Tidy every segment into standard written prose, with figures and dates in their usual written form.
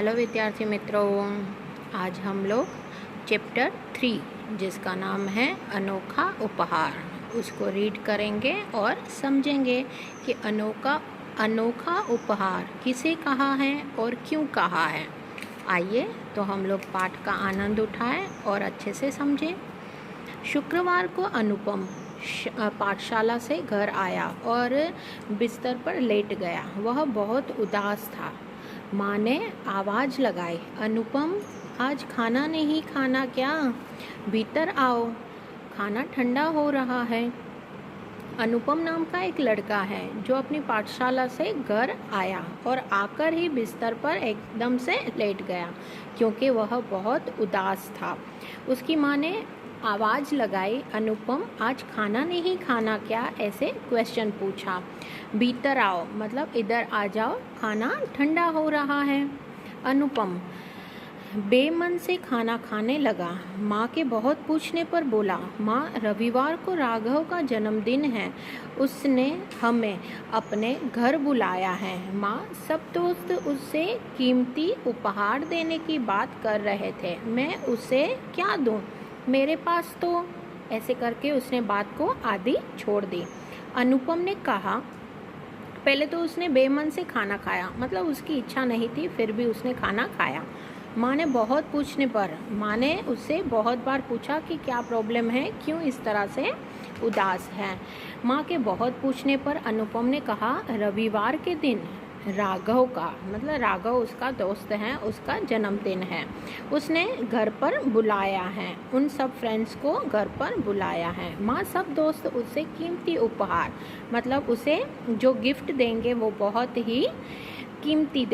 Hello विद्यार्थी मित्रों, आज हम लोग चैप्टर 3 जिसका नाम है अनोखा उपहार उसको रीड करेंगे और समझेंगे कि अनोखा उपहार किसे कहा है और क्यों कहा है। आइए तो हम लोग पाठ का आनंद उठाएं और अच्छे से समझें। शुक्रवार को अनुपम पाठशाला से घर आया और बिस्तर पर लेट गया। वह बहुत उदास था। माँ ने आवाज़ लगाई, अनुपम आज खाना नहीं खाना क्या? भीतर आओ, खाना ठंडा हो रहा है। अनुपम नाम का एक लड़का है जो अपनी पाठशाला से घर आया और आकर ही बिस्तर पर एकदम से लेट गया क्योंकि वह बहुत उदास था। उसकी माँ ने आवाज़ लगाई, अनुपम आज खाना नहीं खाना क्या? ऐसे क्वेश्चन पूछा। भीतर आओ मतलब इधर आ जाओ, खाना ठंडा हो रहा है। अनुपम बेमन से खाना खाने लगा। माँ के बहुत पूछने पर बोला, माँ रविवार को राघव का जन्मदिन है, उसने हमें अपने घर बुलाया है। माँ सब दोस्त उससे कीमती उपहार देने की बात कर रहे थे, मैं उसे क्या दूँ? मेरे पास तो। ऐसे करके उसने बात को आधी छोड़ दी। अनुपम ने कहा, पहले तो उसने बेमन से खाना खाया, मतलब उसकी इच्छा नहीं थी फिर भी उसने खाना खाया। माँ ने बहुत पूछने पर माँ ने उससे बहुत बार पूछा कि क्या प्रॉब्लम है, क्यों इस तरह से उदास है। माँ के बहुत पूछने पर अनुपम ने कहा, रविवार के दिन राघव का, मतलब राघव उसका दोस्त है, उसका जन्मदिन है, उसने घर पर बुलाया है, उन सब फ्रेंड्स को घर पर बुलाया है। माँ सब दोस्त उससे कीमती उपहार, मतलब उसे जो गिफ्ट देंगे वो बहुत ही कीमती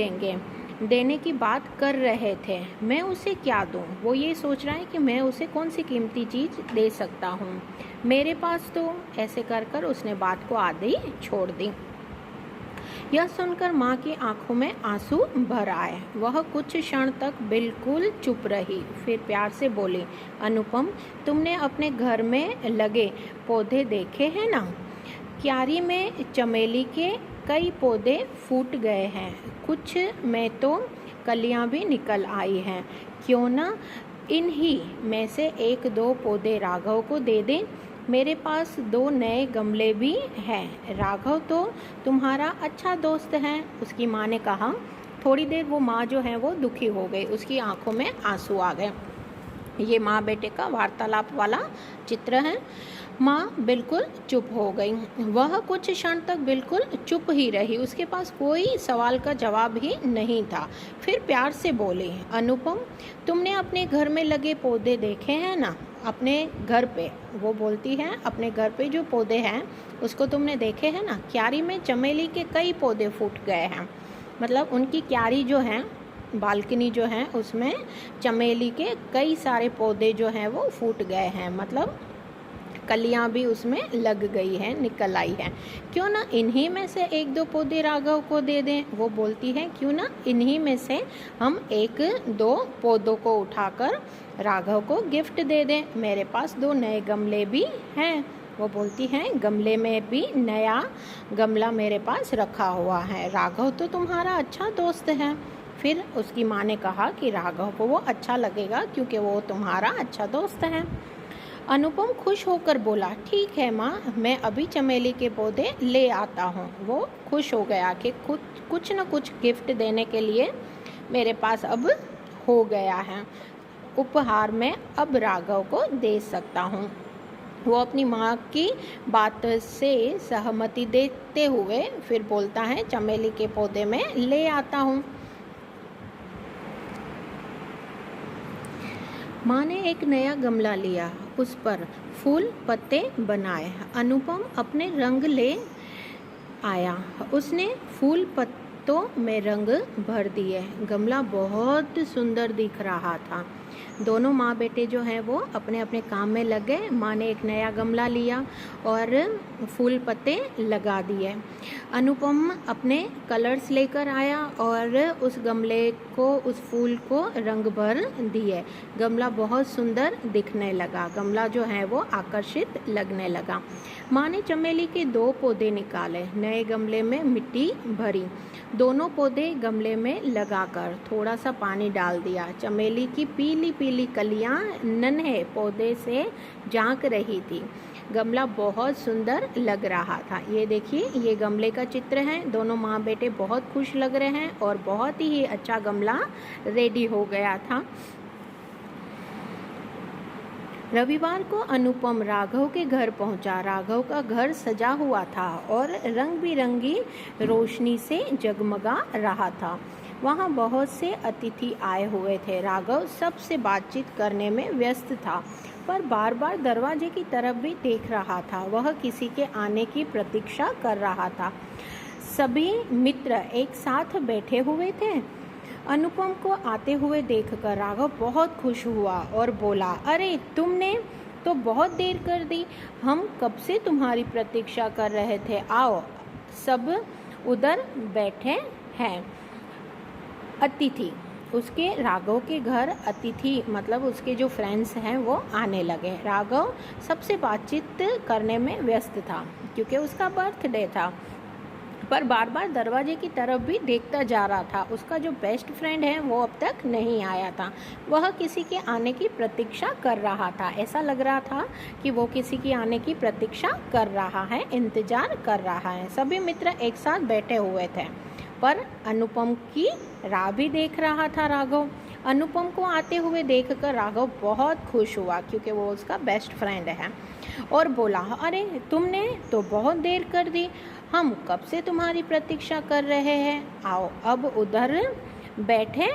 देने की बात कर रहे थे। मैं उसे क्या दूं? वो ये सोच रहा है कि मैं उसे कौन सी कीमती चीज़ दे सकता हूँ, मेरे पास तो। ऐसे कर कर उसने बात को आधी छोड़ दी। यह सुनकर माँ की आंखों में आंसू भर आए। वह कुछ क्षण तक बिल्कुल चुप रही, फिर प्यार से बोली, अनुपम तुमने अपने घर में लगे पौधे देखे हैं ना? क्यारी में चमेली के कई पौधे फूट गए हैं, कुछ में तो कलियां भी निकल आई हैं। क्यों ना इन्हीं में से एक दो पौधे राघव को दे दें? मेरे पास 2 नए गमले भी हैं। राघव तो तुम्हारा अच्छा दोस्त है, उसकी माँ ने कहा। थोड़ी देर वो माँ जो है वो दुखी हो गई, उसकी आंखों में आंसू आ गए। ये माँ बेटे का वार्तालाप वाला चित्र है। माँ बिल्कुल चुप हो गई। वह कुछ क्षण तक बिल्कुल चुप ही रही, उसके पास कोई सवाल का जवाब ही नहीं था। फिर प्यार से बोली, अनुपम तुमने अपने घर में लगे पौधे देखे हैं ना? अपने घर पे, वो बोलती है अपने घर पे जो पौधे हैं उसको तुमने देखे हैं ना? क्यारी में चमेली के कई पौधे फूट गए हैं, मतलब उनकी क्यारी जो है, बालकनी जो है, उसमें चमेली के कई सारे पौधे जो हैं वो फूट गए हैं, मतलब कलियां भी उसमें लग गई हैं, निकल आई हैं। क्यों ना इन्हीं में से एक दो पौधे राघव को दे दें? वो बोलती है, क्यों ना इन्हीं में से हम एक दो पौधों को उठाकर राघव को गिफ्ट दे दें। मेरे पास 2 नए गमले भी हैं। वो बोलती हैं, गमले में भी नया गमला मेरे पास रखा हुआ है। राघव तो तुम्हारा अच्छा दोस्त है। फिर उसकी माँ ने कहा कि राघव को वो अच्छा लगेगा क्योंकि वो तुम्हारा अच्छा दोस्त है। अनुपम खुश होकर बोला, ठीक है माँ, मैं अभी चमेली के पौधे ले आता हूँ। वो खुश हो गया कि कुछ न कुछ गिफ्ट देने के लिए मेरे पास अब हो गया है, उपहार मैं अब राघव को दे सकता हूँ। वो अपनी माँ की बात से सहमति देते हुए फिर बोलता है, चमेली के पौधे मैं ले आता हूँ। माँ ने एक नया गमला लिया, उस पर फूल पत्ते बनाए। अनुपम अपने रंग ले आया, उसने फूल पत्तों में रंग भर दिए। गमला बहुत सुंदर दिख रहा था। दोनों माँ बेटे जो हैं वो अपने अपने काम में लग गए। माँ ने एक नया गमला लिया और फूल पत्ते लगा दिए। अनुपम अपने कलर्स लेकर आया और उस गमले को, उस फूल को रंग भर दिए। गमला बहुत सुंदर दिखने लगा, गमला जो है वो आकर्षित लगने लगा। माँ ने चमेली के 2 पौधे निकाले, नए गमले में मिट्टी भरी, दोनों पौधे गमले में लगाकर थोड़ा सा पानी डाल दिया। चमेली की पीली पीली कलियां नन्हे पौधे से झांक रही थी। गमला बहुत सुंदर लग रहा था। ये देखिए, ये गमले का चित्र है। दोनों माँ बेटे बहुत खुश लग रहे हैं और बहुत ही अच्छा गमला रेडी हो गया था। रविवार को अनुपम राघव के घर पहुंचा। राघव का घर सजा हुआ था और रंग बिरंगी रोशनी से जगमगा रहा था। वहां बहुत से अतिथि आए हुए थे। राघव सबसे बातचीत करने में व्यस्त था, पर बार बार दरवाजे की तरफ भी देख रहा था। वह किसी के आने की प्रतीक्षा कर रहा था। सभी मित्र एक साथ बैठे हुए थे। अनुपम को आते हुए देखकर राघव बहुत खुश हुआ और बोला, अरे तुमने तो बहुत देर कर दी, हम कब से तुम्हारी प्रतीक्षा कर रहे थे। आओ, सब उधर बैठे हैं। अतिथि, उसके राघव के घर अतिथि मतलब उसके जो फ्रेंड्स हैं वो आने लगे। राघव सबसे बातचीत करने में व्यस्त था क्योंकि उसका बर्थडे था, पर बार बार दरवाजे की तरफ भी देखता जा रहा था। उसका जो बेस्ट फ्रेंड है वो अब तक नहीं आया था। वह किसी के आने की प्रतीक्षा कर रहा था। ऐसा लग रहा था कि वो किसी के आने की प्रतीक्षा कर रहा है, इंतजार कर रहा है। सभी मित्र एक साथ बैठे हुए थे, पर अनुपम की राह भी देख रहा था राघव। अनुपम को आते हुए देखकर राघव बहुत खुश हुआ क्योंकि वो उसका बेस्ट फ्रेंड है और बोला, अरे तुमने तो बहुत देर कर दी, हम कब से तुम्हारी प्रतीक्षा कर रहे हैं। आओ अब उधर बैठे,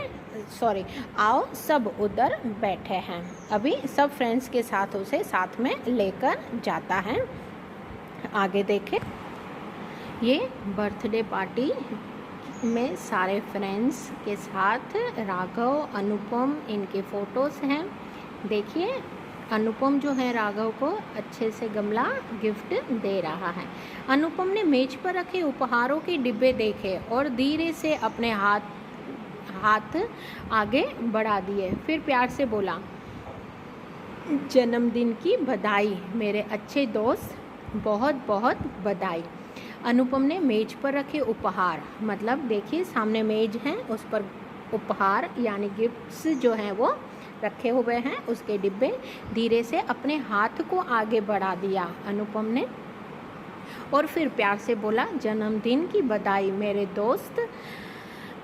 आओ सब उधर बैठे हैं। अभी सब फ्रेंड्स के साथ उसे साथ में लेकर जाता है। आगे देखें, ये बर्थडे पार्टी में सारे फ्रेंड्स के साथ राघव, अनुपम, इनके फ़ोटोज़ हैं। देखिए, अनुपम जो है राघव को अच्छे से गमला गिफ्ट दे रहा है। अनुपम ने मेज पर रखे उपहारों के डिब्बे देखे और धीरे से अपने हाथ आगे बढ़ा दिए। फिर प्यार से बोला, जन्मदिन की बधाई मेरे अच्छे दोस्त, बहुत बहुत बधाई। अनुपम ने मेज पर रखे उपहार, मतलब देखिए सामने मेज है, उस पर उपहार यानी गिफ्ट्स जो हैं वो रखे हुए हैं, उसके डिब्बे धीरे से अपने हाथ को आगे बढ़ा दिया अनुपम ने और फिर प्यार से बोला, जन्मदिन की बधाई मेरे दोस्त,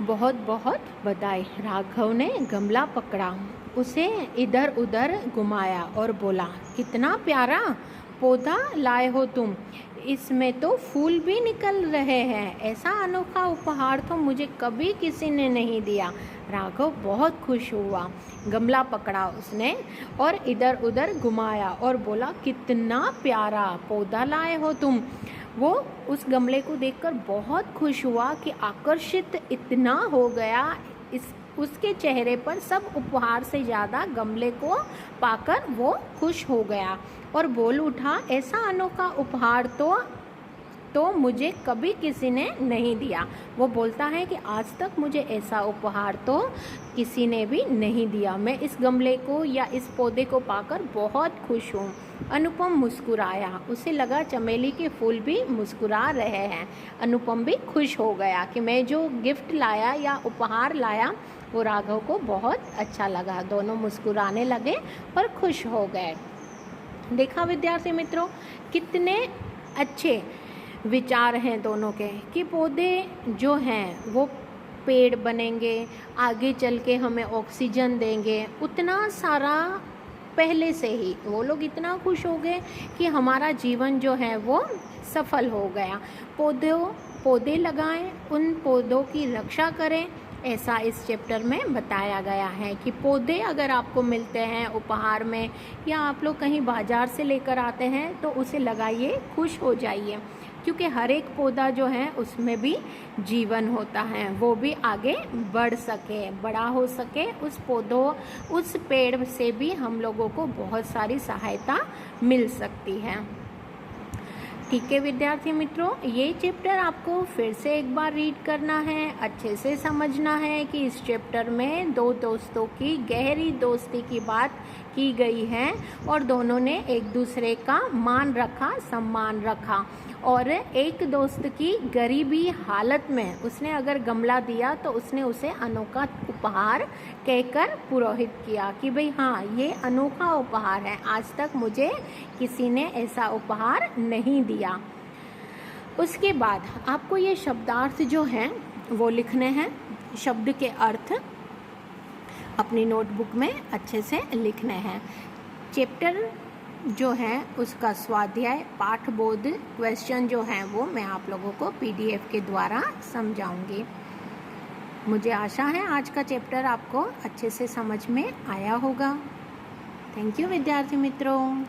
बहुत बहुत बधाई। राघव ने गमला पकड़ा, उसे इधर उधर घुमाया और बोला, कितना प्यारा पौधा लाए हो तुम, इसमें तो फूल भी निकल रहे हैं। ऐसा अनोखा उपहार तो मुझे कभी किसी ने नहीं दिया। राघव बहुत खुश हुआ। गमला पकड़ा उसने और इधर उधर घुमाया और बोला, कितना प्यारा पौधा लाए हो तुम। वो उस गमले को देखकर बहुत खुश हुआ कि आकर्षित इतना हो गया, उसके चेहरे पर सब उपहार से ज़्यादा गमले को पाकर वो खुश हो गया और बोल उठा, ऐसा अनोखा उपहार तो मुझे कभी किसी ने नहीं दिया। वो बोलता है कि आज तक मुझे ऐसा उपहार तो किसी ने भी नहीं दिया। मैं इस गमले को या इस पौधे को पाकर बहुत खुश हूँ। अनुपम मुस्कुराया, उसे लगा चमेली के फूल भी मुस्कुरा रहे हैं। अनुपम भी खुश हो गया कि मैं जो गिफ्ट लाया या उपहार लाया वो राघव को बहुत अच्छा लगा। दोनों मुस्कुराने लगे और खुश हो गए। देखा विद्यार्थी मित्रों, कितने अच्छे विचार हैं दोनों के कि पौधे जो हैं वो पेड़ बनेंगे, आगे चल के हमें ऑक्सीजन देंगे। उतना सारा पहले से ही वो लोग इतना खुश हो गए कि हमारा जीवन जो है वो सफल हो गया। पौधे लगाएं, उन पौधों की रक्षा करें, ऐसा इस चैप्टर में बताया गया है कि पौधे अगर आपको मिलते हैं उपहार में या आप लोग कहीं बाज़ार से लेकर आते हैं तो उसे लगाइए, खुश हो जाइए। क्योंकि हर एक पौधा जो है उसमें भी जीवन होता है, वो भी आगे बढ़ सके, बड़ा हो सके। उस पेड़ से भी हम लोगों को बहुत सारी सहायता मिल सकती है। ठीक है विद्यार्थी मित्रों, ये चैप्टर आपको फिर से एक बार रीड करना है, अच्छे से समझना है कि इस चैप्टर में दो दोस्तों की गहरी दोस्ती की बात की गई है और दोनों ने एक दूसरे का मान रखा, सम्मान रखा। और एक दोस्त की गरीबी हालत में उसने अगर गमला दिया तो उसने उसे अनोखा उपहार कहकर पुरोहित किया कि भाई हाँ, ये अनोखा उपहार है, आज तक मुझे किसी ने ऐसा उपहार नहीं दिया। उसके बाद आपको ये शब्दार्थ जो हैं वो लिखने हैं, शब्द के अर्थ अपनी नोटबुक में अच्छे से लिखने हैं। चैप्टर जो है उसका स्वाध्याय, पाठबोध, क्वेश्चन जो हैं वो मैं आप लोगों को PDF के द्वारा समझाऊंगी। मुझे आशा है आज का चैप्टर आपको अच्छे से समझ में आया होगा। थैंक यू विद्यार्थी मित्रों।